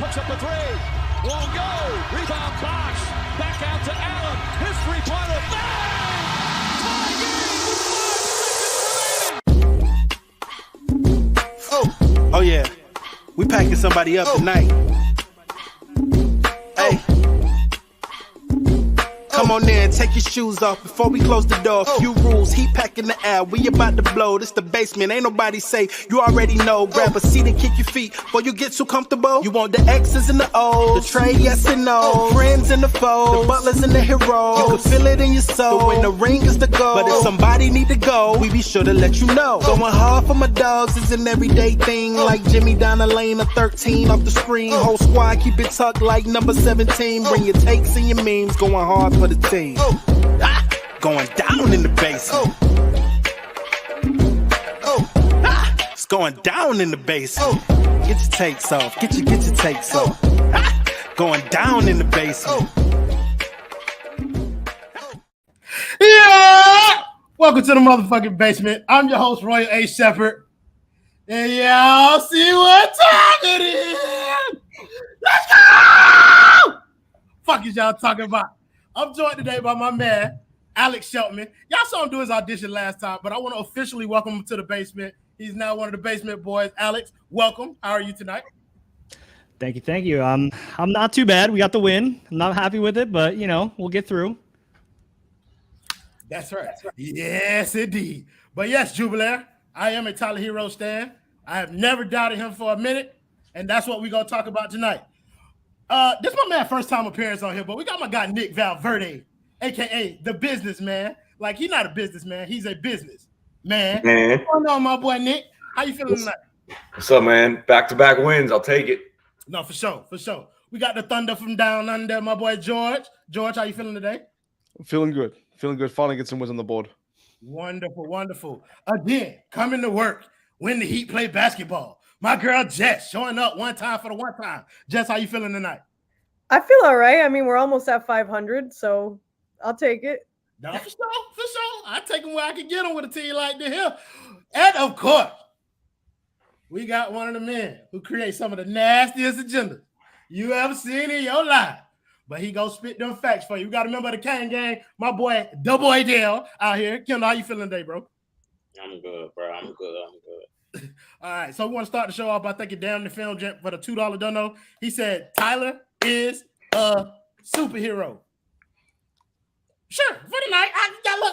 puts up a three. Won't go. Rebound Bosh. Back out to Allen. His three-pointer. Bang! Tie game with 5 seconds remaining. Oh yeah. We packing somebody up tonight. Hey. Come on in, take your shoes off before we close the door. Few rules, heat packing the air, we about to blow. This the basement, ain't nobody safe, you already know. Grab a seat and kick your feet before you get too comfortable. You want the X's and the O's, the trade yes and no, friends and the foes, the butlers and the heroes. You can feel it in your soul, but when the ring is the goal. But if somebody need to go, we be sure to let you know. Going hard for my dogs is an everyday thing, like Jimmy down the lane of 13 off the screen. Whole squad keep it tucked like number 17. Bring your takes and your memes, going hard for the team. Going down in the basement. It's going down in the basement. Get your takes off. Get your takes off. Going down in the basement. Yeah! Welcome to the motherfucking basement. I'm your host, Royal A. Shepherd. And y'all see what time it is. Let's go! Fuck is y'all talking about? I'm joined today by my man, Alex Sheltman. Y'all saw him do his audition last time, but I want to officially welcome him to the basement. He's now one of the basement boys. Alex, welcome. How are you tonight? Thank you. I'm not too bad. We got the win. I'm not happy with it, but we'll get through. That's right. Yes, indeed. But yes, Jubilaire, I am a Tyler Herro stan. I have never doubted him for a minute, and that's what we're gonna talk about tonight. This is my man first time appearance on here, but we got my guy Nick Valverde, aka the businessman. Like, he's not a businessman, he's a business man. What's going on, my boy Nick? How you feeling tonight? What's up, man? Back-to-back wins, I'll take it. No, for sure. We got the thunder from down under, my boy George. George, how you feeling today? Feeling good. Finally get some wins on the board. Wonderful. Again, coming to work when the Heat play basketball. My girl Jess showing up one time for the one time. Jess, how you feeling tonight? I feel all right. I mean, we're almost at 500, so I'll take it. No, for sure. I take them where I can get them with a team like this here. And of course, we got one of the men who creates some of the nastiest agendas you ever seen in your life. But he go spit them facts for you. We got a member of the Cain gang, my boy Double Adele out here. Kendall, how you feeling today, bro? I'm good, bro. I'm good. All right, so we want to start the show off by thanking Dan the Film Jet for the $2 dono. He said, Tyler is a superhero. Sure, for the night.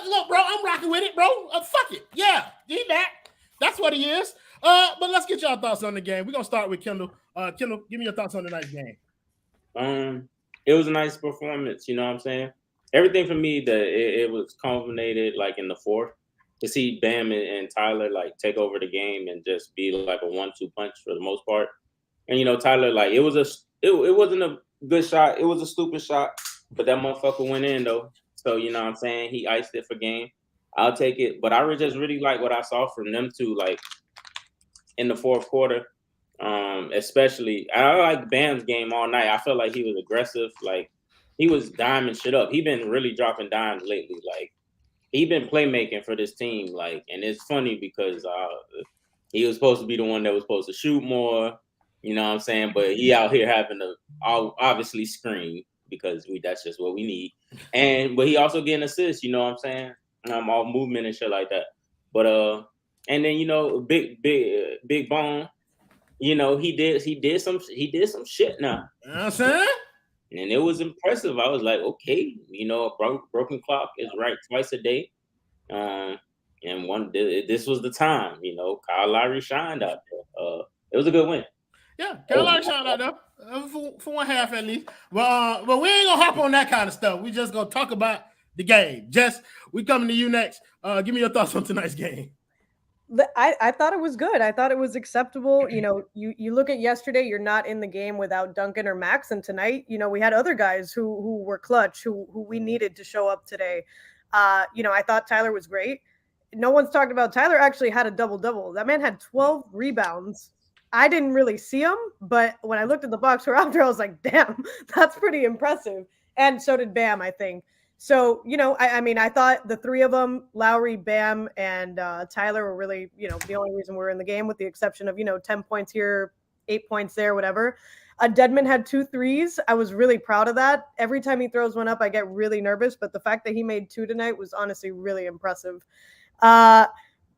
Look, bro, I'm rocking with it, bro. Fuck it. Yeah, he that. That's what he is. But let's get y'all thoughts on the game. We're going to start with Kendall. Kendall, give me your thoughts on tonight's game. It was a nice performance, you know what I'm saying? Everything for me, it was culminated like in the fourth. To see Bam and Tyler like take over the game and just be like a 1-2 punch for the most part. And Tyler, like it wasn't a good shot. It was a stupid shot, but that motherfucker went in though. So you know what I'm saying? He iced it for game. I'll take it. But I just really like what I saw from them two, like in the fourth quarter. Especially I like Bam's game all night. I felt like he was aggressive, like he was diming shit up. He been really dropping dimes lately, like. He been playmaking for this team, like, and it's funny because he was supposed to be the one that was supposed to shoot more, you know what I'm saying? But he out here having to obviously screen because that's just what we need. But he also getting assists, you know what I'm saying? All movement and shit like that. But and then big bone, he did some shit now. You know what I'm saying? And it was impressive. I was like, okay, a broken clock is right twice a day. And this was the time, Kyle Lowry shined out there. It was a good win. Yeah, Kyle Lowry shined out there for one half at least. But we ain't gonna hop on that kind of stuff. We just gonna talk about the game. Jess, we coming to you next. Give me your thoughts on tonight's game. I thought it was good. I thought it was acceptable. You look at yesterday, you're not in the game without Duncan or Max. And tonight, we had other guys who were clutch, who we needed to show up today. I thought Tyler was great. No one's talked about Tyler actually had a double-double. That man had 12 rebounds. I didn't really see him, but when I looked at the box score after, I was like, damn, that's pretty impressive. And so did Bam, I think. So, I thought the three of them, Lowry, Bam, and Tyler were really, the only reason we're in the game with the exception of, 10 points here, 8 points there, whatever. Dedmon had 2 threes. I was really proud of that. Every time he throws one up, I get really nervous, but the fact that he made 2 tonight was honestly really impressive.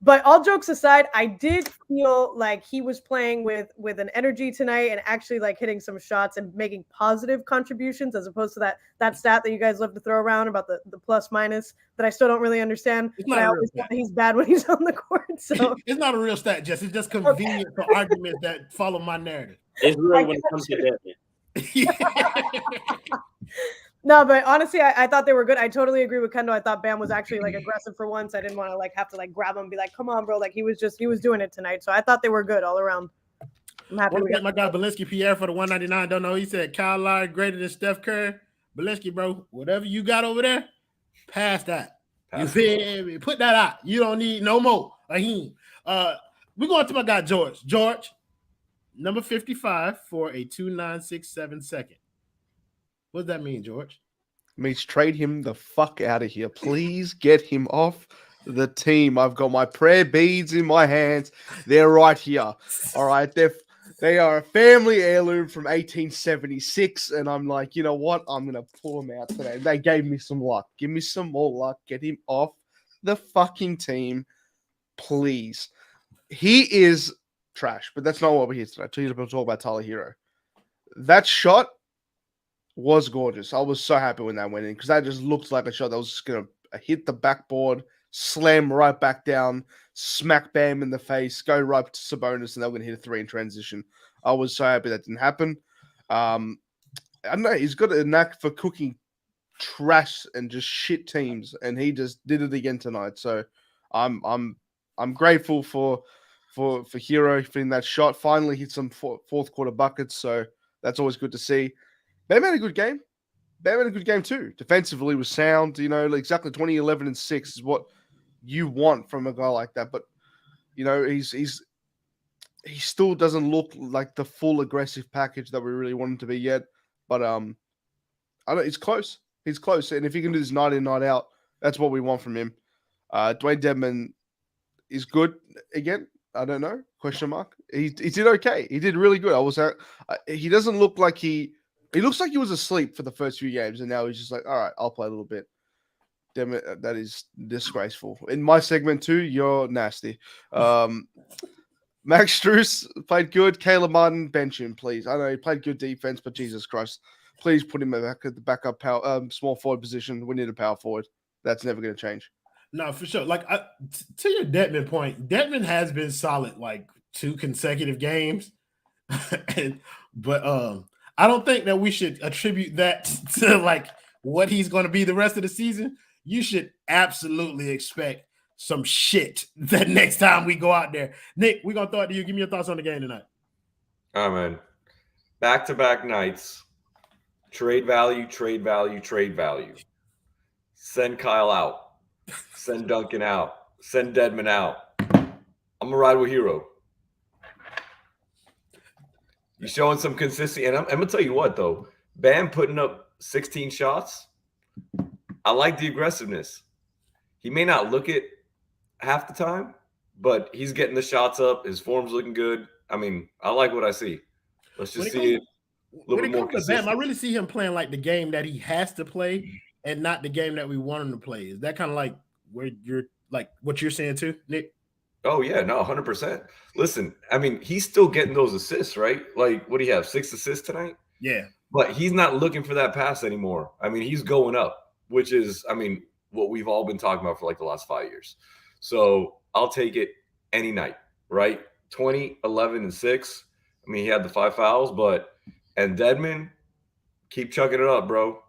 But all jokes aside, I did feel like he was playing with an energy tonight and actually like hitting some shots and making positive contributions as opposed to that stat that you guys love to throw around about the plus minus that I still don't really understand. It's But not I a real always stat. think he's bad when he's on the court. So It's not a real stat, Jess. It's just convenient for arguments that follow my narrative. It's real when it comes to Dedmon. no, but honestly, I thought they were good. I totally agree with Kendall. I thought Bam was actually like aggressive for once. I didn't want to like have to like grab him and be like, come on, bro. Like he was doing it tonight. So I thought they were good all around. I'm happy Want we to got thank my guy Belinsky Pierre for the 199. Don't know. He said Kyle Lowry greater than Steph Curry. Belinsky, bro, whatever you got over there, pass that. You feel me? Put that out. You don't need no more. We're going to my guy George. George, number 55 for a 2.967 second. What does that mean, George? Means trade him the fuck out of here. Please get him off the team. I've got my prayer beads in my hands. They're right here. All right. They are a family heirloom from 1876. And I'm like, you know what? I'm going to pull them out today. They gave me some luck. Give me some more luck. Get him off the fucking team. Please. He is trash, but that's not what we're here today. To talk about Tyler Herro. That shot was gorgeous. I was so happy when that went in because that just looked like a shot that was just going to hit the backboard, slam right back down, smack Bam in the face, go right to Sabonis, and they were going to hit a 3 in transition. I was so happy that didn't happen. I don't know. He's got a knack for cooking trash and just shit teams, and he just did it again tonight. So I'm grateful for Herro hitting that shot. Finally hit some fourth quarter buckets, so that's always good to see. Bam had a good game. Bam had a good game too. Defensively was sound. You know, exactly 20, 11, and 6 is what you want from a guy like that. But you know, he still doesn't look like the full aggressive package that we really want him to be yet. But I don't. He's close. He's close. And if he can do this night in, night out, that's what we want from him. Dewayne Dedmon is good again. I don't know. Question mark. He did okay. He did really good. He doesn't look like he looks like he was asleep for the first few games, and now he's just like, all right, I'll play a little bit. Damn it, that is disgraceful. In my segment too, you're nasty. Max Strus played good. Caleb Martin, bench him, please. I know he played good defense, but Jesus Christ, please put him back at the backup power, small forward position. We need a power forward. That's never going to change. No, for sure. Like to your Dedmon point, Dedmon has been solid like 2 consecutive games, but I don't think that we should attribute that to like what he's going to be the rest of the season. You should absolutely expect some shit the next time we go out there. Nick, we're going to throw it to you. Give me your thoughts on the game tonight. All right, man. Back-to-back nights. Trade value. Send Kyle out. Send Duncan out. Send Dedmon out. I'm going to ride with Herro. You're showing some consistency. And I'm going to tell you what, though. Bam putting up 16 shots. I like the aggressiveness. He may not look it half the time, but he's getting the shots up. His form's looking good. I mean, I like what I see. Let's just see it a little bit more consistent. Bam, I really see him playing like the game that he has to play and not the game that we want him to play. Is that kind of like where you're like what you're saying too, Nick? Oh, yeah, no, 100%. Listen, I mean, he's still getting those assists, right? Like, what do you have, 6 assists tonight? Yeah. But he's not looking for that pass anymore. I mean, he's going up, which is, I mean, what we've all been talking about for like the last 5 years. So I'll take it any night, right? 20, 11, and 6. I mean, he had the 5 fouls, and Dedmon, keep chucking it up, bro.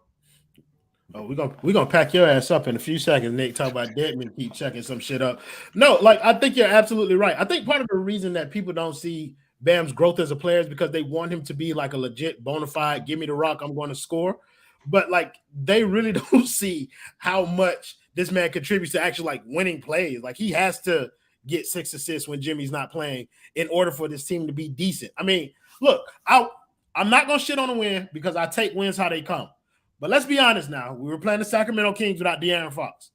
Oh, we're gonna pack your ass up in a few seconds, Nick. Talk about Dedmon keep chucking some shit up. No, like I think you're absolutely right. I think part of the reason that people don't see Bam's growth as a player is because they want him to be like a legit bona fide, give me the rock, I'm going to score. But like they really don't see how much this man contributes to actually like winning plays. Like he has to get 6 assists when Jimmy's not playing in order for this team to be decent. I mean, look, I'm not gonna shit on a win because I take wins how they come. But let's be honest now. We were playing the Sacramento Kings without De'Aaron Fox.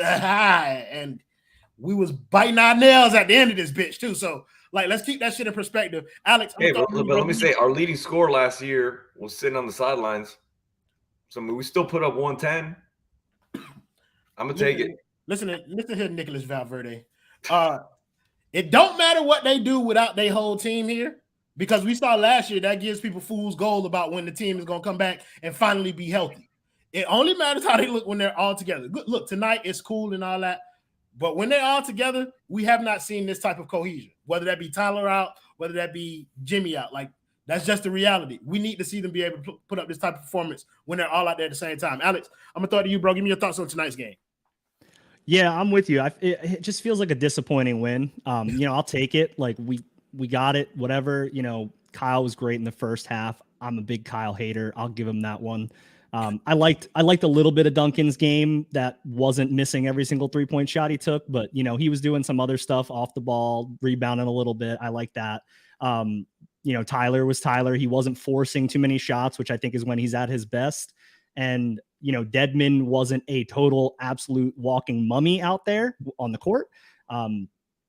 And we was biting our nails at the end of this bitch too. So Like, let's keep that shit in perspective. Alex, Hey, but let me say, our leading scorer last year was sitting on the sidelines. So I mean, we still put up 110. I'm gonna take it. Listen here, Nicholas Valverde. It don't matter what they do without their whole team here, because we saw last year that gives people fool's gold about when the team is gonna come back and finally be healthy. It only matters how they look when they're all together. Look, tonight it's cool and all that, but when they're all together, we have not seen this type of cohesion. Whether that be Tyler out, whether that be Jimmy out, like that's just the reality. We need to see them be able to put up this type of performance when they're all out there at the same time. Alex, I'm gonna throw it to you, bro. Give me your thoughts on tonight's game. Yeah, I'm with you. It just feels like a disappointing win. I'll take it. Like we got it. Whatever. Kyle was great in the first half. I'm a big Kyle hater. I'll give him that one. I liked a little bit of Duncan's game that wasn't missing every single 3-point shot he took, but he was doing some other stuff off the ball, rebounding a little bit. I like that. Tyler was Tyler. He wasn't forcing too many shots, which I think is when he's at his best. And Dedmon wasn't a total absolute walking mummy out there on the court.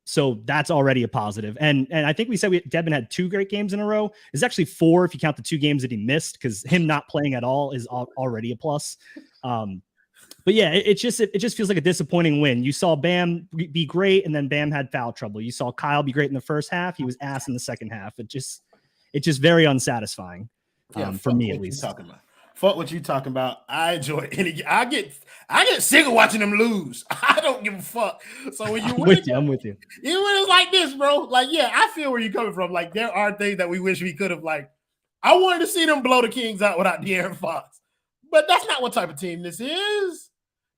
So that's already a positive. And I think we said Dedmon had 2 great games in a row. It's actually 4 if you count the 2 games that he missed, because him not playing at all is already a plus. But yeah, it just feels like a disappointing win. You saw Bam be great, and then Bam had foul trouble. You saw Kyle be great in the first half. He was ass in the second half. It's just very unsatisfying for me, at least. Fuck what you talking about. I enjoy it. I get sick of watching them lose. I don't give a fuck. So when you I'm with you. Even when it's like this, bro. Like, yeah, I feel where you're coming from. Like, there are things that we wish we could have. Like, I wanted to see them blow the Kings out without De'Aaron Fox, but that's not what type of team this is.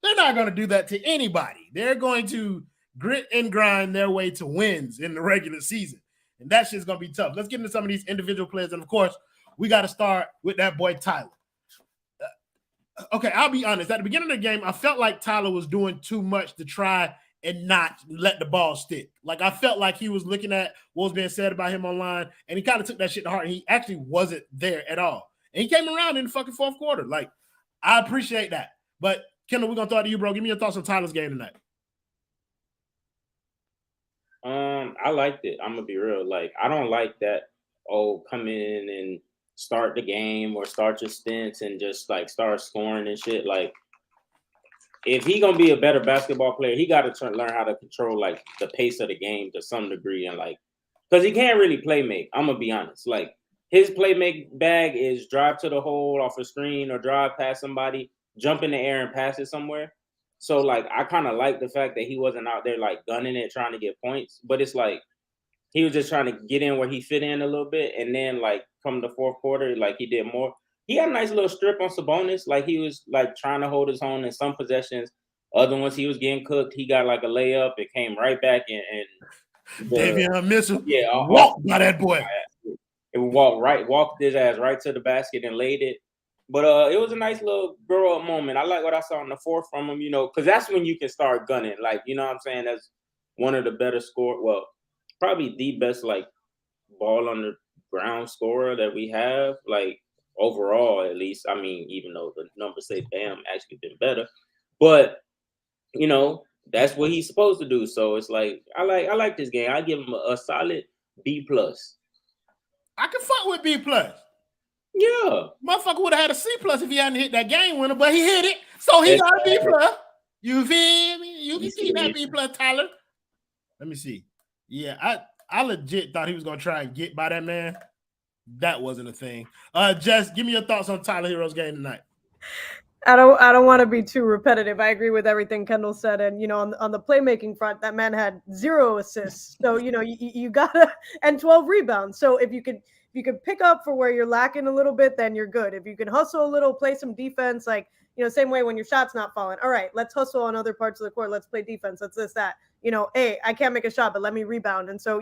They're not going to do that to anybody. They're going to grit and grind their way to wins in the regular season, and that shit's going to be tough. Let's get into some of these individual players, and of course, we got to start with that boy Tyler. Okay, I'll be honest. At the beginning of the game, I felt like Tyler was doing too much to try and not let the ball stick. Like, I felt like he was looking at what was being said about him online, and he kind of took that shit to heart, and he actually wasn't there at all. And he came around in the fucking fourth quarter. Like, I appreciate that. But, Kendall, we're going to throw it to you, bro. Give me your thoughts on Tyler's game tonight. I liked it. I'm going to be real. Like, I don't like that, come in and start the game or start your stints and just like start scoring and shit. Like, if he gonna be a better basketball player, he got to learn how to control like the pace of the game to some degree, and like, because he can't really play make. I'm gonna be honest. Like, his play make bag is drive to the hole off a screen or drive past somebody, jump in the air and pass it somewhere. So like, I kind of like the fact that he wasn't out there like gunning it, trying to get points, but it's like he was just trying to get in where he fit in a little bit, and then like come the fourth quarter, like he did more. He had a nice little strip on Sabonis. Like, he was like trying to hold his own in some possessions. Other ones he was getting cooked. He got like a layup. It came right back and Davion Mitchell. Yeah, walked by that boy. It walked his ass right to the basket and laid it. But it was a nice little grow up moment. I like what I saw in the fourth from him, because that's when you can start gunning. Like, you know what I'm saying? That's one of the better probably the best like ball on the ground scorer that we have, like overall at least. I mean, even though the numbers say Bam actually been better, but that's what he's supposed to do. So it's like I like this game. I give him a solid B+. I can fuck with B+. Yeah, motherfucker would have had a C+ if he hadn't hit that game winner, but he hit it, so he got a B+. You feel me? You can see that B+, Tyler. Let me see. Yeah, I legit thought he was gonna try and get by that man. That wasn't a thing. Jess, give me your thoughts on Tyler Herro's game tonight. I don't want to be too repetitive. I agree with everything Kendall said, and on the playmaking front, that man had 0 assists. So you gotta, and 12 rebounds. So if you could pick up for where you're lacking a little bit, then you're good. If you can hustle a little, play some defense, like same way when your shot's not falling. All right, let's hustle on other parts of the court. Let's play defense. Let's this that. Hey, I can't make a shot, but let me rebound. And so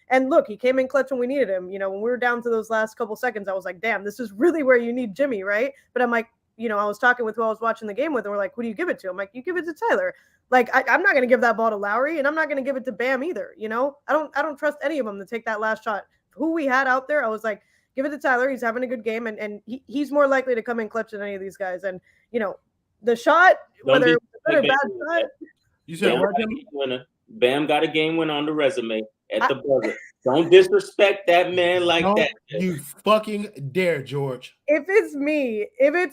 and look, he came in clutch when we needed him. When we were down to those last couple seconds, I was like, damn, this is really where you need Jimmy, right? But I'm like, I was talking with who I was watching the game with, and we're like, who do you give it to? I'm like, you give it to Tyler. Like, I'm not going to give that ball to Lowry, and I'm not going to give it to Bam either. I don't trust any of them to take that last shot. Who we had out there, I was like, give it to Tyler. He's having a good game, and he's more likely to come in clutch than any of these guys. And the shot, whether it was a good or bad shot. You said Bam got a game winner on the resume. at the buzzer. Don't disrespect that man like Don't that. you fucking dare, George. If it's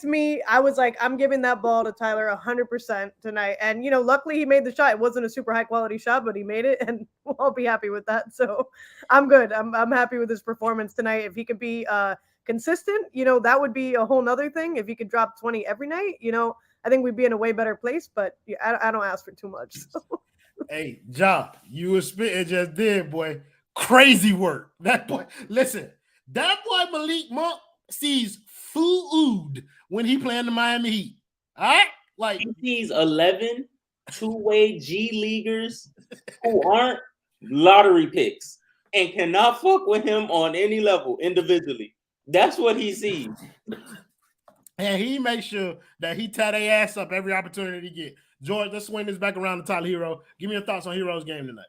me, I was like, I'm giving that ball to Tyler 100% tonight. And, luckily he made the shot. It wasn't a super high quality shot, but he made it, and I'll be happy with that. So I'm good. I'm happy with his performance tonight. If he could be consistent, that would be a whole nother thing. If he could drop 20 every night, I think we'd be in a way better place, but I don't ask for too much. So. Hey, Ja, you was spitting just then, boy. Crazy work. That boy, listen, that boy Malik Monk sees food when he playing the Miami Heat. All right? Like he sees 11 two-way G leaguers who aren't lottery picks and cannot fuck with him on any level individually. That's what he sees. And he makes sure that he tie their ass up every opportunity to get. George, let's swing this back around to Tyler Herro. Give me your thoughts on Herro's game tonight.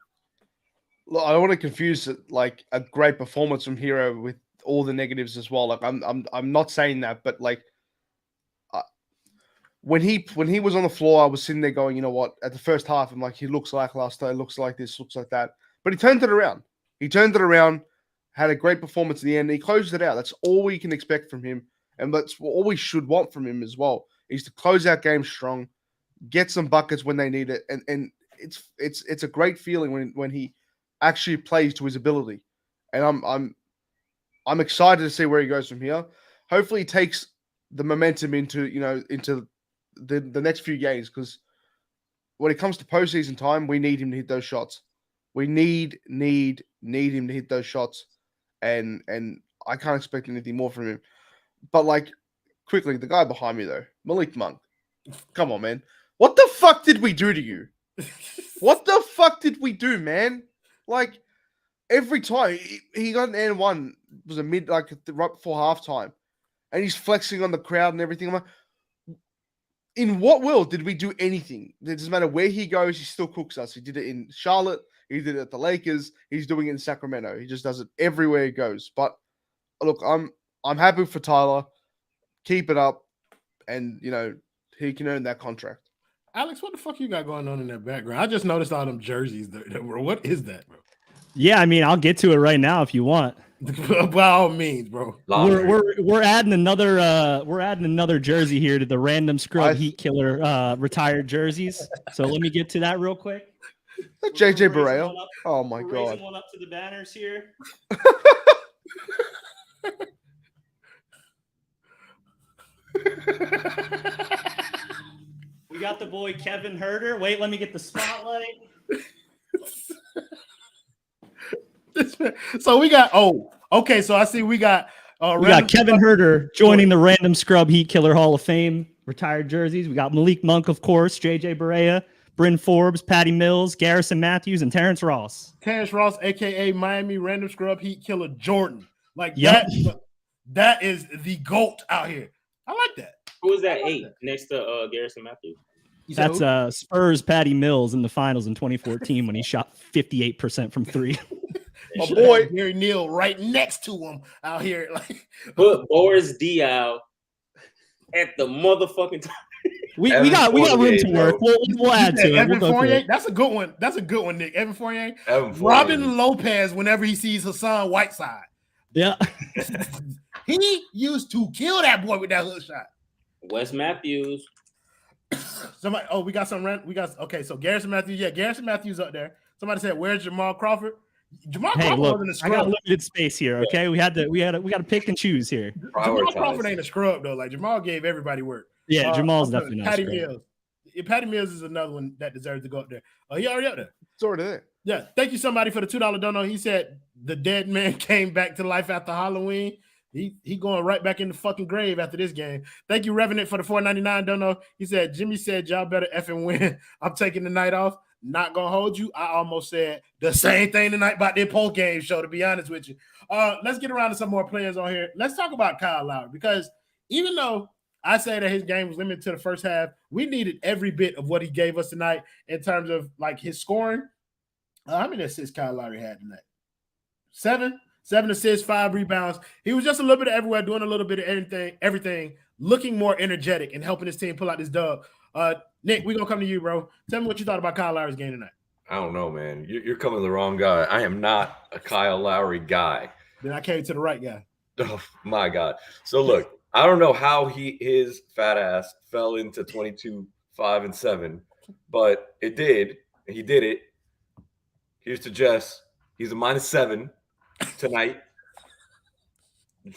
Look, I don't want to confuse it, like a great performance from Herro with all the negatives as well. Like I'm not saying that, but like when he was on the floor, I was sitting there going, you know what? At the first half, I'm like, he looks like last night, looks like this, looks like that. But he turned it around. Had a great performance in the end. He closed it out. That's all we can expect from him, and that's all we should want from him as well. Is to close out games strong, get some buckets when they need it, and it's a great feeling when he actually plays to his ability. And I'm excited to see where he goes from here. Hopefully he takes the momentum into the next few games, because when it comes to postseason time, we need him to hit those shots. We need him to hit those shots, and I can't expect anything more from him. But like quickly, the guy behind me though, Malik Monk. Come on, man. What the fuck did we do to you? What the fuck did we do, man? Like every time he got an N1, was a mid, like right before halftime, and he's flexing on the crowd and everything. I'm like, in what world did we do anything? It doesn't matter where he goes, he still cooks us. He did it in Charlotte, he did it at the Lakers, he's doing it in Sacramento. He just does it everywhere he goes. But look, I'm happy for Tyler. Keep it up, and he can earn that contract. Alex, what the fuck you got going on in that background? I just noticed all them jerseys there, bro. What is that, bro? Yeah, I mean, I'll get to it right now if you want. By all means, bro. We're adding another jersey here to the random scrub Heat Killer retired jerseys. So let me get to that real quick. JJ Barea. Oh my god. Raising one up to the banners here. We got the boy Kevin Herter. Wait, let me get the spotlight. So we got okay. So I see we got Kevin Herter joining the Random Scrub Heat Killer Hall of Fame retired jerseys. We got Malik Monk, of course, JJ Barea, Bryn Forbes, Patty Mills, Garrison Matthews, and Terrence Ross. Terrence Ross, aka Miami Random Scrub Heat Killer Jordan. Like that is the GOAT out here. I like that. Who was that 8 next to Garrison Matthews? That's Spurs Patty Mills in the finals in 2014 when he shot 58% from 3. My boy Gary Neal right next to him out here. Like put Boris Diaw at the motherfucking time. We got room to work. We'll add to it. Evan Fournier. That's a good one. That's a good one, Nick. Evan Fournier. Robin Lopez whenever he sees Hassan Whiteside. Yeah. He used to kill that boy with that hook shot. Wes Matthews. Somebody. Oh, we got some. Okay. So Garrison Matthews. Yeah, Garrison Matthews up there. Somebody said, "Where's Jamal Crawford?" Jamal Crawford wasn't a scrub. I got limited space here. Okay, we got to pick and choose here. Jamal Crawford ain't a scrub though. Like Jamal gave everybody work. Yeah, Jamal's definitely not. Patty Mills. Patty Mills is another one that deserves to go up there. Oh, he already up there. It's already there. Yeah. Thank you, somebody, for the $2 dono. He said the dead man came back to life after Halloween. He going right back in the fucking grave after this game. Thank you, Revenant, for the $4.99 dono. He said, Jimmy said, y'all better effing win. I'm taking the night off. Not gonna hold you. I almost said the same thing tonight about their post-game show, to be honest with you. Let's get around to some more players on here. Let's talk about Kyle Lowry, because even though I say that his game was limited to the first half, we needed every bit of what he gave us tonight in terms of like his scoring. How many assists Kyle Lowry had tonight? 7 assists, 5 rebounds. He was just a little bit of everywhere, doing a little bit of everything, looking more energetic and helping his team pull out this dub. Nick, we're going to come to you, bro. Tell me what you thought about Kyle Lowry's game tonight. I don't know, man. You're coming to the wrong guy. I am not a Kyle Lowry guy. Then I came to the right guy. Oh my God. So look, I don't know how his fat ass fell into 22, 5, and 7, but it did. He did it. Here's to Jess. He's a -7 tonight,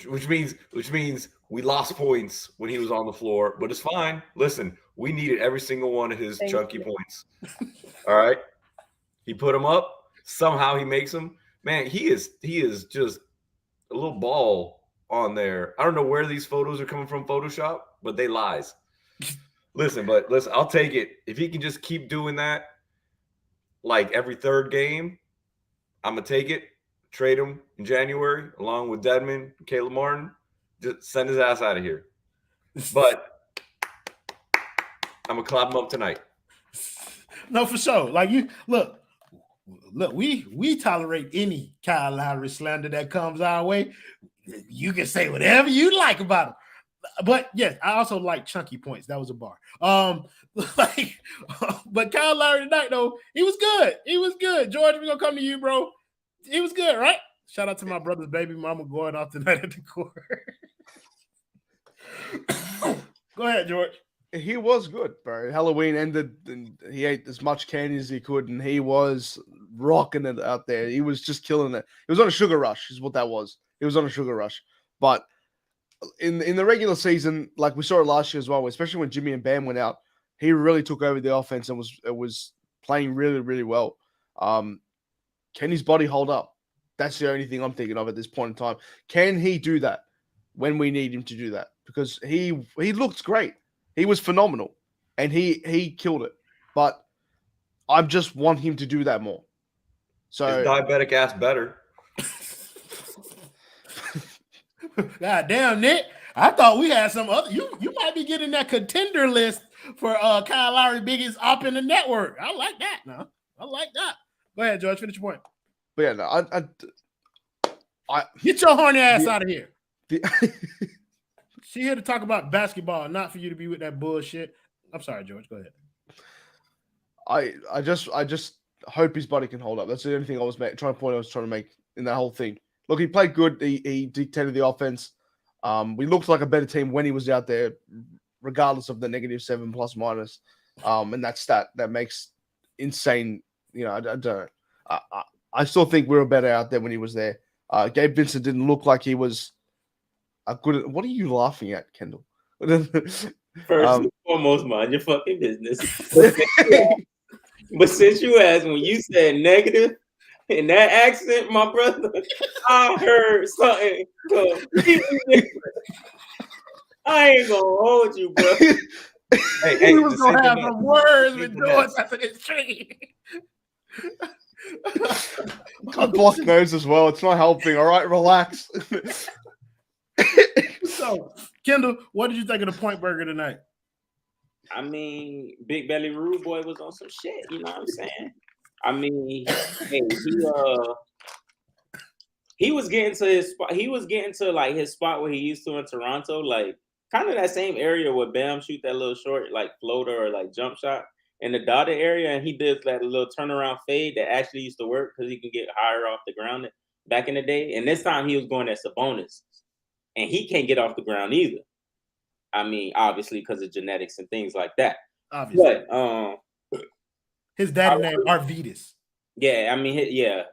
which means we lost points when he was on the floor, but it's fine. Listen, we needed every single one of his chunky points. All right. He put them up. Somehow he makes them. Man, he is just a little ball on there. I don't know where these photos are coming from Photoshop, but they lies. Listen, I'll take it. If he can just keep doing that like every third game, I'm going to take it, trade him in January along with Dedmon and Caleb Martin. Just send his ass out of here. But I'm going to clap him up tonight. No, for sure. Like you look, we tolerate any Kyle Lowry slander that comes our way. You can say whatever you like about him. But yes, I also like chunky points. That was a bar. But Kyle Lowry tonight, though, he was good. He was good. George, we're gonna come to you, bro. He was good, right? Shout out to my brother's baby mama going off tonight at the court. Go ahead, George. He was good, bro. Halloween ended, and he ate as much candy as he could, and he was rocking it out there. He was just killing it. He was on a sugar rush, is what that was. He was on a sugar rush. But in the regular season, like we saw it last year as well, especially when Jimmy and Bam went out, he really took over the offense and was playing really, really well. Can his body hold up? That's the only thing I'm thinking of at this point in time. Can he do that when we need him to do that? Because he looked great. He was phenomenal, and he killed it. But I just want him to do that more. So his diabetic ass better. God damn, Nick. I thought we had some other. You might be getting that contender list for Kyle Lowry biggest op in the network. I like that. No, I like that. Go ahead, George. Finish your point. But yeah, no, I get your horny ass out of here. She here to talk about basketball, not for you to be with that bullshit. I'm sorry, George. Go ahead. I just hope his body can hold up. That's the only thing I was trying to make in that whole thing. Look, he played good. He dictated the offense. We looked like a better team when he was out there, regardless of the -7 plus minus. And that stat that makes insane. You know, I don't know. I still think we were better out there when he was there. Gabe Vincent didn't look like he was a good. What are you laughing at, Kendall? First and foremost, mind your fucking business. But since you asked, when you said negative in that accent, my brother, I heard something completely different. I ain't gonna hold you, bro. Hey, we was gonna have some words with George after this tree. I blocked nose as well. It's not helping. All right, relax. So, Kendall, what did you think of the Point Burger tonight? I mean, Big Belly Rude Boy was on some shit. You know what I'm saying? I mean, he was getting to his spot. He was getting to like his spot where he used to in Toronto, like kind of that same area where Bam shoot that little short like floater or like jump shot in the dotted area, and he did that little turnaround fade that actually used to work because he can get higher off the ground back in the day. And this time he was going at Sabonis, and he can't get off the ground either. I mean, obviously because of genetics and things like that. Obviously, but his daddy name Arvidas. Yeah, I mean, yeah.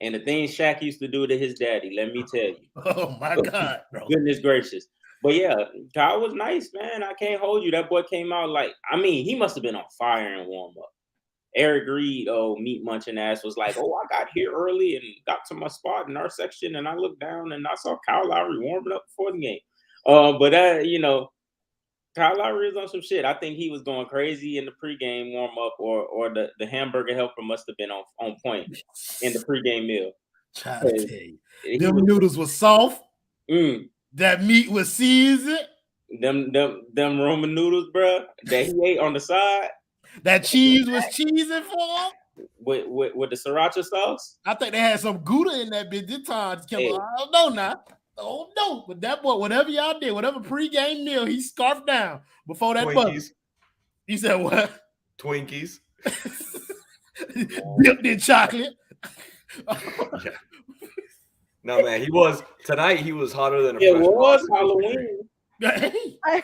And the things Shaq used to do to his daddy, let me tell you. Oh my God, bro! Goodness gracious. But yeah, Kyle was nice, man. I can't hold you. That boy came out like, I mean, he must have been on fire and warm up. Eric Reed, meat munching ass, was like, I got here early and got to my spot in our section, and I looked down and I saw Kyle Lowry warming up before the game. But Kyle Lowry is on some shit. I think he was going crazy in the pregame warm up, or the hamburger helper must have been on point in the pregame meal. Trying to tell you, them noodles were soft. That meat was seasoned. Them Roman noodles, bro, that he ate on the side. That cheese was cheesing for him. With the sriracha sauce. I think they had some Gouda in that bitch this time. Hey. I don't know now. Oh no, but that boy, whatever y'all did, whatever pregame meal he scarfed down before that butter. He said what? Twinkies. dipped in chocolate. No, man, he was hotter than a It fresh was prostitute. Halloween.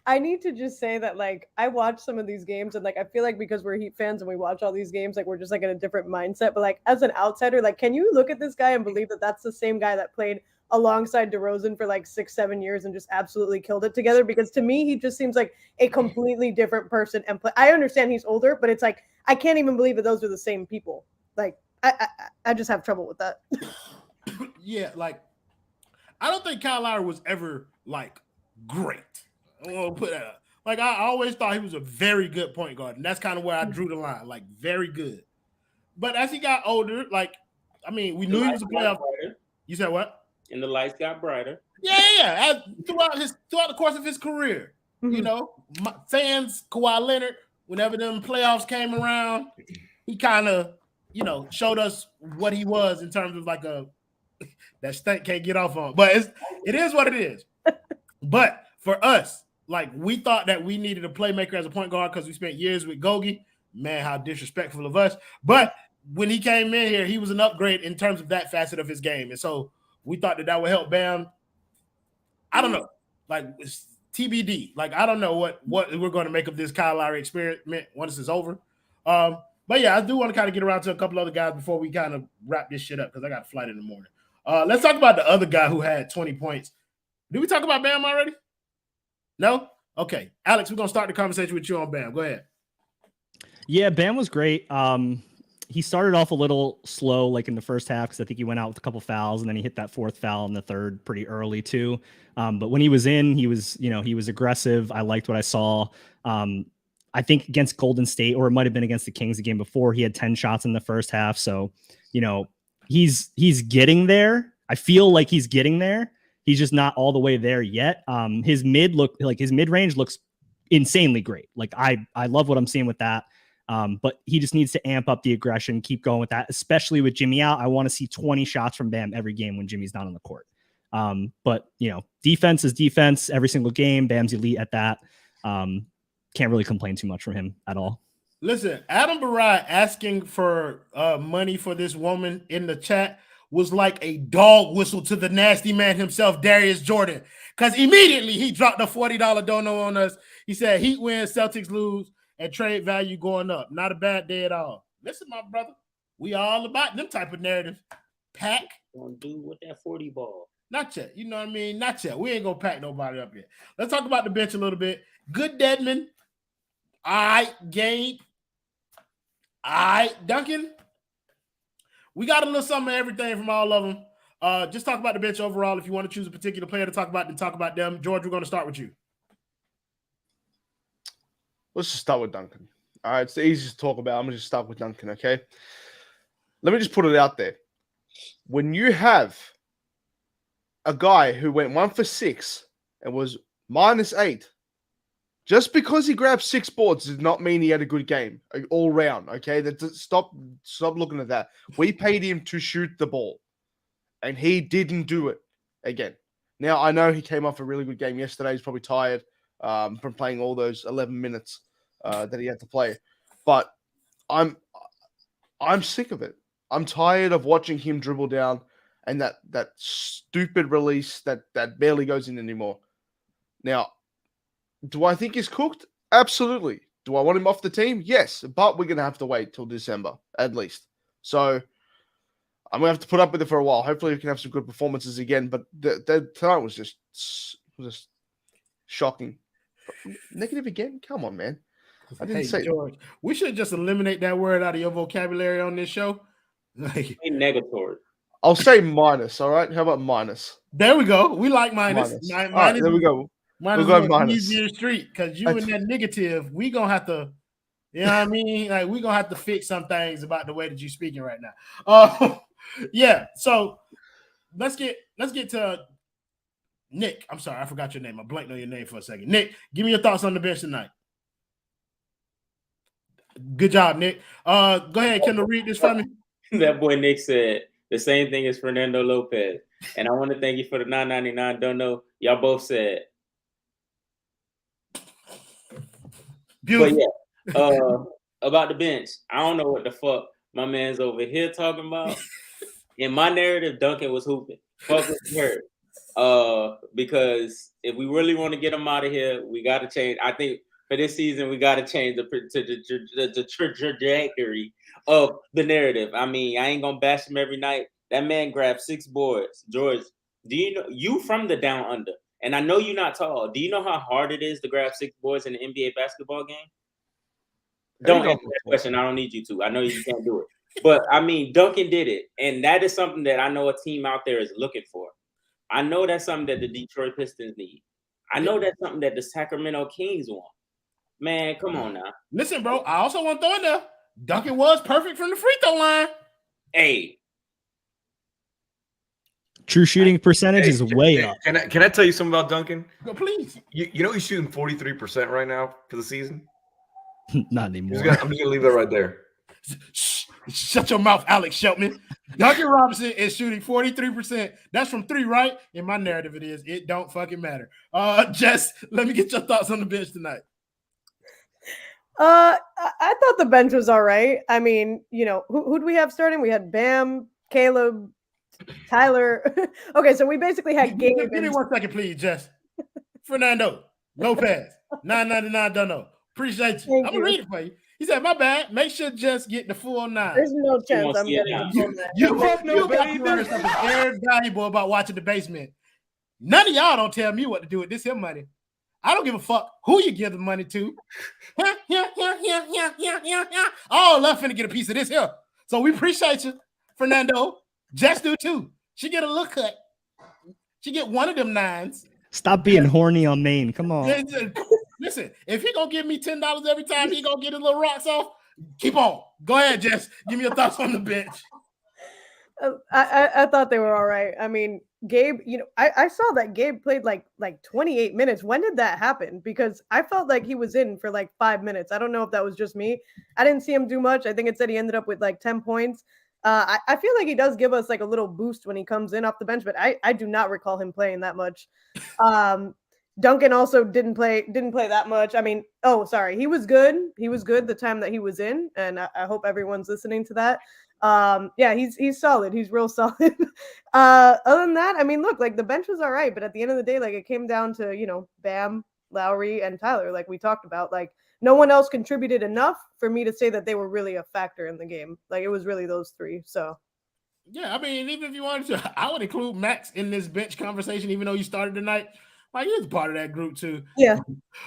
I need to just say that, like, I watch some of these games and, like, I feel like because we're Heat fans and we watch all these games, like, we're just, like, in a different mindset. But, like, as an outsider, like, can you look at this guy and believe that that's the same guy that played alongside DeRozan for, like, 6-7 years and just absolutely killed it together? Because to me, he just seems like a completely different person. And I understand he's older, but it's like, I can't even believe that those are the same people. Like, I just have trouble with that. Yeah, like, I don't think Kyle Lowry was ever, like, great. I'll put that up. Like, I always thought he was a very good point guard, and that's kind of where I drew the line, like, very good. But as he got older, like, I mean, we knew he was a playoff. You said what? And the lights got brighter. Yeah. Throughout the course of his career, you know, fans, Kawhi Leonard, whenever them playoffs came around, he kind of, you know, showed us what he was in terms of like that stink can't get off on. But it is what it is. But for us, like, we thought that we needed a playmaker as a point guard because we spent years with Gogi. Man, how disrespectful of us. But when he came in here, he was an upgrade in terms of that facet of his game. And so we thought that would help Bam. I don't know. Like, it's TBD. Like, I don't know what we're going to make of this Kyle Lowry experiment once it's over. But yeah, I do want to kind of get around to a couple other guys before we kind of wrap this shit up because I got a flight in the morning. Let's talk about the other guy who had 20 points. Did we talk about Bam already? No? Okay. Alex, we're going to start the conversation with you on Bam. Go ahead. Yeah, Bam was great. He started off a little slow, like in the first half, because I think he went out with a couple fouls, and then he hit that fourth foul in the third pretty early too. But when he was in, he was aggressive. I liked what I saw. I think against Golden State, or it might have been against the Kings the game before, he had 10 shots in the first half. So, you know, he's getting there. I feel like he's getting there. He's just not all the way there yet. His mid-range looks insanely great. Like, I love what I'm seeing with that. But he just needs to amp up the aggression, keep going with that, especially with Jimmy out. I want to see 20 shots from Bam every game when Jimmy's not on the court. But, you know, defense is defense every single game. Bam's elite at that. Can't really complain too much from him at all. Listen, Adam Barai asking for money for this woman in the chat was like a dog whistle to the nasty man himself, Darius Jordan, because immediately he dropped a $40 dono on us. He said Heat win, Celtics lose, and trade value going up. Not a bad day at all. Listen, my brother, we all about them type of narrative. Pack. Gonna do with that 40 ball. Not yet. You know what I mean? Not yet. We ain't gonna pack nobody up yet. Let's talk about the bench a little bit. Good Dedmon. All right, Gabe. All right, Duncan. We got a little something of everything from all of them. Just talk about the bench overall. If you want to choose a particular player to talk about, then talk about them. George, we're going to start with you. Let's just start with Duncan. All right, it's the easiest to talk about. I'm going to just start with Duncan, okay? Let me just put it out there. When you have a guy who went 1 for 6 and was -8, just because he grabbed 6 boards does not mean he had a good game all round, okay? Stop looking at that. We paid him to shoot the ball, and he didn't do it again. Now, I know he came off a really good game yesterday. He's probably tired from playing all those 11 minutes that he had to play. But I'm sick of it. I'm tired of watching him dribble down and that stupid release that barely goes in anymore. Now, do I think he's cooked? Absolutely. Do I want him off the team? Yes, but we're going to have to wait till December, at least. So I'm going to have to put up with it for a while. Hopefully we can have some good performances again, but tonight was just shocking. Negative again? Come on, man. I didn't say George, we should just eliminate that word out of your vocabulary on this show. Like, negatory. I'll say minus, all right? How about minus? There we go. We like minus. All right, there we go. Minus we'll is go an minus. easier street because you and that negative, we going to have to, you know what I mean? Like, we're going to have to fix some things about the way that you're speaking right now. Yeah, so let's get to Nick. I'm sorry, I forgot your name. I blanked on your name for a second. Nick, give me your thoughts on the bench tonight. Good job, Nick. Go ahead, Kendall, read this for me. That boy Nick said the same thing as Fernando Lopez. And I want to thank you for the $9.99 dono. Y'all both said. Beautiful. But yeah, about the bench. I don't know what the fuck my man's over here talking about. In my narrative, Duncan was hooping. Fuck what you heard. Because if we really want to get him out of here, we got to change. I think for this season, we got to change the trajectory of the narrative. I mean, I ain't gonna bash him every night. That man grabbed 6 boards. George, do you know you from the down under? And I know you're not tall. Do you know how hard it is to grab 6 boards in an NBA basketball game? Don't answer that question. I don't need you to. I know you can't do it. But, I mean, Duncan did it. And that is something that I know a team out there is looking for. I know that's something that the Detroit Pistons need. I know that's something that the Sacramento Kings want. Man, come on now. Listen, bro, I also want to throw in there, Duncan was perfect from the free throw line. Hey. True shooting percentage is way up. Can I tell you something about Duncan? Go, please. You know he's shooting 43% right now for the season? Not anymore. I'm just going to leave that right there. Shut your mouth, Alex Shelton. Duncan Robinson is shooting 43%. That's from 3, right? In my narrative, it is. It don't fucking matter. Jess, let me get your thoughts on the bench tonight. I thought the bench was all right. I mean, you know, who do we have starting? We had Bam, Caleb, Tyler. Okay, so we basically had Gabe. Give me 1 second, please, Jess. Fernando Lopez, $9.99 Dunno. Appreciate you. I'm gonna read it for you. He said, "My bad. Make sure Jess get the full 9." There's no chance I'm getting You got something very valuable about watching the basement. None of y'all don't tell me what to do with this here money. I don't give a fuck who you give the money to. Oh, love finna get a piece of this here. So we appreciate you, Fernando. Jess do too. She get a little cut. She get one of them 9s. Stop being horny on Maine. Come on. Listen, if he gonna give me $10 every time he gonna get his little rocks off, keep on. Go ahead, Jess. Give me your thoughts on the bench. I thought they were all right. I mean, Gabe, you know, I saw that Gabe played like 28 minutes. When did that happen? Because I felt like he was in for like 5 minutes. I don't know if that was just me. I didn't see him do much. I think it said he ended up with like 10 points. I feel like he does give us like a little boost when he comes in off the bench, but I do not recall him playing that much. Duncan also didn't play that much. I mean, sorry. He was good. He was good the time that he was in, and I hope everyone's listening to that. Yeah, he's solid. He's real solid. Other than that, I mean, look, like the bench was all right, but at the end of the day, like it came down to, you know, Bam, Lowry, and Tyler, like we talked about. Like no one else contributed enough for me to say that they were really a factor in the game. Like it was really those 3. So yeah, I mean, even if you wanted to, I would include Max in this bench conversation, even though you started tonight. Like, he's part of that group, too. Yeah.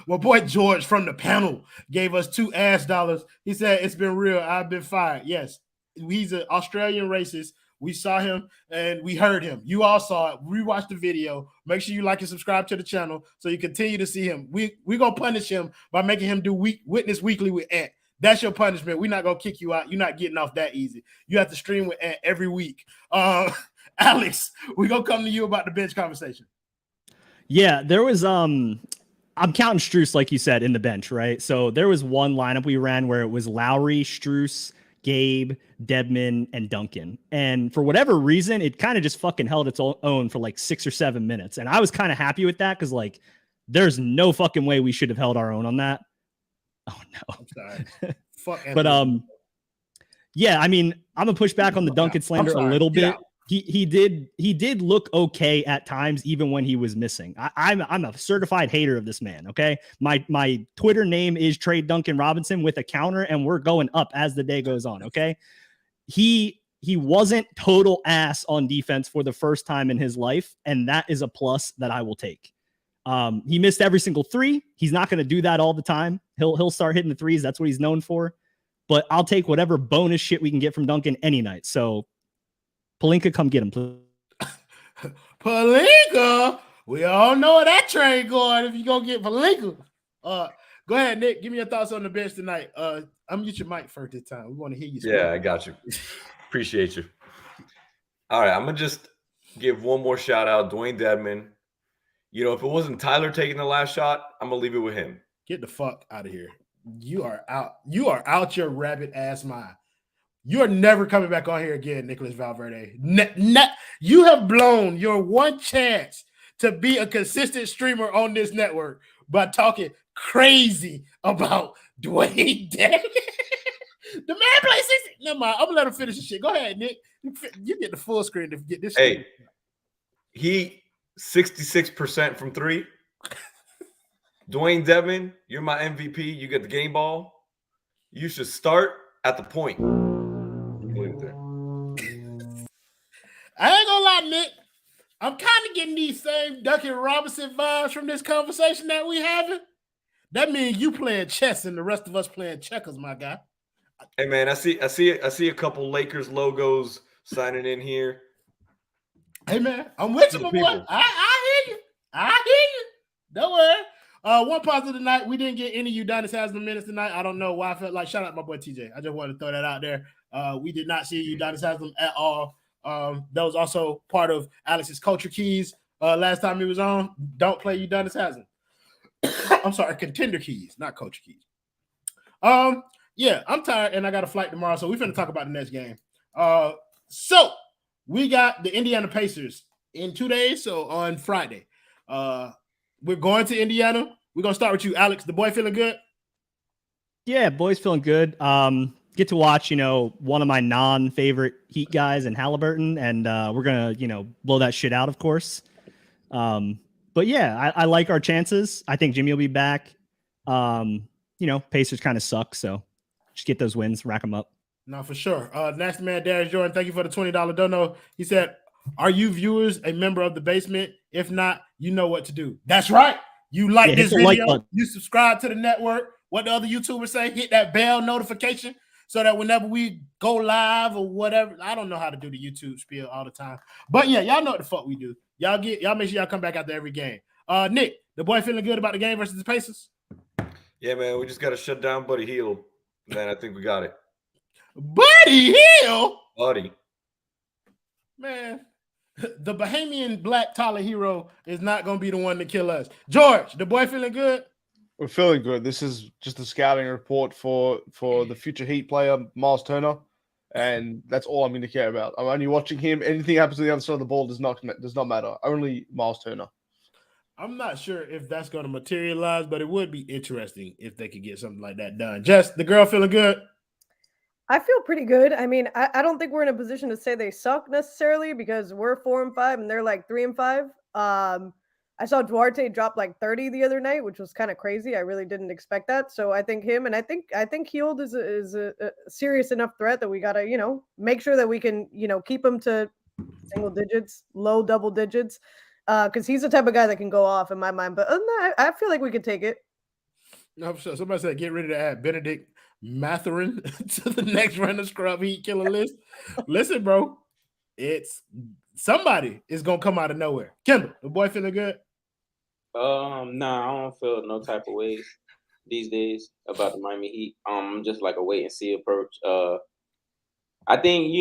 My boy George from the panel gave us $2 He said, "It's been real. I've been fired." Yes, he's an Australian racist. We saw him and we heard him. You all saw it. Rewatch the video. Make sure you like and subscribe to the channel so you continue to see him. We're going to punish him by making him do Witness Weekly with Ant. That's your punishment. We're not going to kick you out. You're not getting off that easy. You have to stream with Ant every week. Alex, we're going to come to you about the bench conversation. Yeah, there was I'm counting Strus, like you said, in the bench, right? So there was one lineup we ran where it was Lowry, Strus, Gabe, Dedmon, and Duncan. And for whatever reason, it kind of just fucking held its own for like 6 or 7 minutes. And I was kind of happy with that because like there's no fucking way we should have held our own on that. Oh no. I'm sorry. Fuck. But yeah, I mean, I'm gonna push back on the Duncan slander a little bit. He did look okay at times, even when he was missing. I'm a certified hater of this man. Okay, my Twitter name is Trade Duncan Robinson with a counter, and we're going up as the day goes on. Okay, he wasn't total ass on defense for the first time in his life, and that is a plus that I will take. He missed every single 3. He's not going to do that all the time. He'll start hitting the 3s. That's what he's known for. But I'll take whatever bonus shit we can get from Duncan any night. So. Pelinka, come get him, please. Pelinka? We all know where that train going if you're going to get Pelinka. Go ahead, Nick. Give me your thoughts on the bench tonight. I'm going to get your mic first this time. We want to hear you. Yeah, I got you. Appreciate you. All right, I'm going to just give one more shout out. Dewayne Dedmon. You know, if it wasn't Tyler taking the last shot, I'm going to leave it with him. Get the fuck out of here. You are out. You are out your rabbit ass mind. You're never coming back on here again, Nicholas Valverde. You have blown your one chance to be a consistent streamer on this network by talking crazy about Dewayne Dedmon. The man plays 60. Never mind. I'm gonna let him finish the shit. Go ahead, Nick. You get the full screen to get this. Hey, he 66% from three. Dewayne Dedmon, you're my MVP. You get the game ball. You should start at the point. Leave it there. I ain't gonna lie, Nick. I'm kind of getting these same Duncan Robinson vibes from this conversation that we having. That means you playing chess and the rest of us playing checkers, my guy. Hey man, I see a couple Lakers logos signing in here. Hey man, I'm with you, my boy. I hear you. I hear you. Don't worry. One positive tonight. We didn't get any Udonis Haslem minutes tonight. I don't know why I felt like shout out my boy TJ. I just wanted to throw that out there. We did not see Udonis Haslem at all. That was also part of Alex's culture keys last time he was on. Don't play Udonis Haslem. I'm sorry, contender keys, not culture keys. Yeah, I'm tired and I got a flight tomorrow, so we're finna talk about the next game. So we got the Indiana Pacers in 2 days, so on Friday. We're going to Indiana. We're gonna start with you, Alex. The boy feeling good? Yeah, boy's feeling good. Get to watch, one of my non-favorite Heat guys in Halliburton, and we're gonna, blow that shit out, of course. But yeah, I like our chances. I think Jimmy will be back. Pacers kind of suck, so just get those wins, rack them up. No, for sure. Nasty Man Darius Jordan, thank you for the $20 dono. He said, "Are you viewers a member of the basement? If not, you know what to do." That's right. You like this video, you subscribe to the network. What the other YouTubers say, hit that bell notification so that whenever we go live or whatever, I don't know how to do the YouTube spiel all the time. But yeah, y'all know what the fuck we do. Y'all make sure y'all come back after every game. Nick, the boy feeling good about the game versus the Pacers? Yeah, man, we just got to shut down Buddy Hield. Man, I think we got it. Buddy Hield? Buddy. Man, the Bahamian black Tyler Herro is not going to be the one to kill us. George, the boy feeling good? We're feeling good. This is just a scouting report for the future Heat player, Miles Turner. And that's all I'm going to care about. I'm only watching him. Anything happens to the other side of the ball does not matter. Only Miles Turner. I'm not sure if that's going to materialize, but it would be interesting if they could get something like that done. Jess, the girl feeling good? I feel pretty good. I mean, I don't think we're in a position to say they suck necessarily because we're 4-5 and they're like 3-5. I saw Duarte drop like 30 the other night, which was kind of crazy. I really didn't expect that. So I think him and I think Hield is a serious enough threat that we got to, make sure that we can, keep him to single digits, low double digits. Because he's the type of guy that can go off in my mind. But other than that, I feel like we could take it. No, for sure. Somebody said get ready to add Benedict Mathurin to the next run of Scrub Heat killer list. Listen, bro, it's somebody is gonna come out of nowhere. Kendall, the boy feeling good? Nah, I don't feel no type of ways these days about the Miami Heat. Just like a wait and see approach. I think,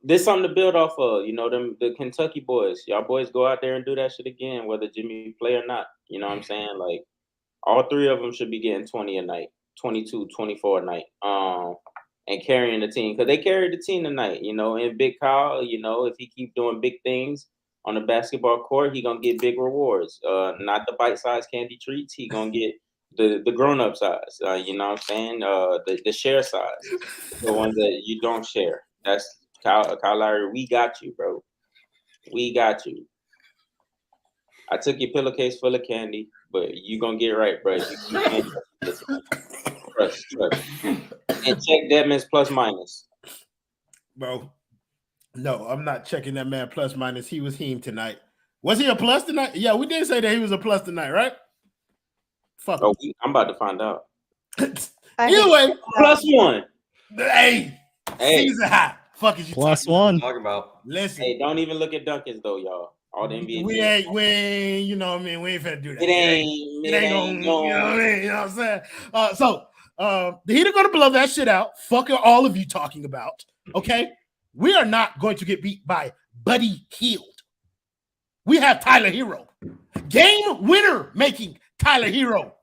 there's something to build off of. The Kentucky boys. Y'all boys go out there and do that shit again, whether Jimmy play or not. You know what I'm saying? Like, all three of them should be getting 20 a night, 22, 24 a night, and carrying the team. Because they carried the team tonight, and Big Kyle, if he keep doing big things on the basketball court, he going to get big rewards. Not the bite-sized candy treats. He going to get the grown-up size, you know what I'm saying? The share size, the one that you don't share. That's Kyle Lowry. We got you, bro. We got you. I took your pillowcase full of candy, but you gonna get right, bro. Trust. And check Dedmon's plus minus. Bro, no, I'm not checking that man plus minus. He was him tonight. Was he a plus tonight? Yeah, we did say that he was a plus tonight, right? Fuck. Oh, I'm about to find out. Either way, +1. Hey, season high. Fuck is you +1. Talking about. Listen. Hey, don't even look at Duncan's though, y'all. All the NBA. We ain't, you know what I mean? We ain't finna do that. It ain't gonna, you know what I mean? You know what I'm saying? So the Heat are gonna blow that shit out. Fuck are all of you talking about. Okay? We are not going to get beat by Buddy Hield. We have Tyler Herro. Game winner making Tyler Herro.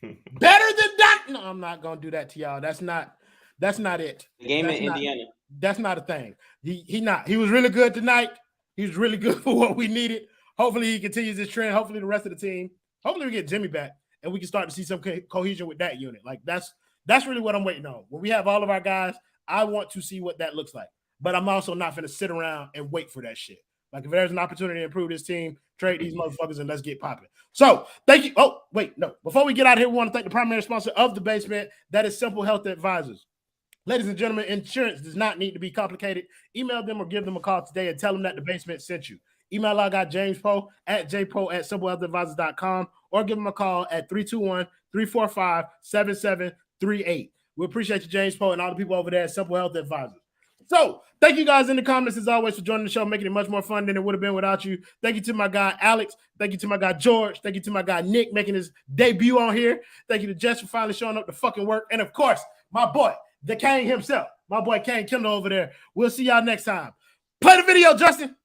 Better than that. No, I'm not gonna do that to y'all. That's not it. The game in Indiana. That's not a thing. He was really good tonight. He was really good for what we needed. Hopefully he continues this trend. Hopefully the rest of the team. Hopefully we get Jimmy back. and we can start to see some cohesion with that unit. Like that's really what I'm waiting on. When we have all of our guys, I want to see what that looks like. But I'm also not going to sit around and wait for that shit. Like if there's an opportunity to improve this team, trade these motherfuckers and let's get popping. So thank you. Oh, wait, no. Before we get out of here, we want to thank the primary sponsor of the basement. That is Simple Health Advisors. Ladies and gentlemen, insurance does not need to be complicated. Email them or give them a call today and tell them that the basement sent you. Email our guy James Poe at jpoe@simplehealthadvisors.com or give them a call at 321-345-7738. We appreciate you, James Poe, and all the people over there at Simple Health Advisors. So thank you guys in the comments as always for joining the show, making it much more fun than it would have been without you. Thank you to my guy Alex. Thank you to my guy George. Thank you to my guy Nick making his debut on here. Thank you to Jess for finally showing up to fucking work. And of course, my boy, the Cain himself, my boy Cain Kendall over there. We'll see y'all next time. Play the video, Justin.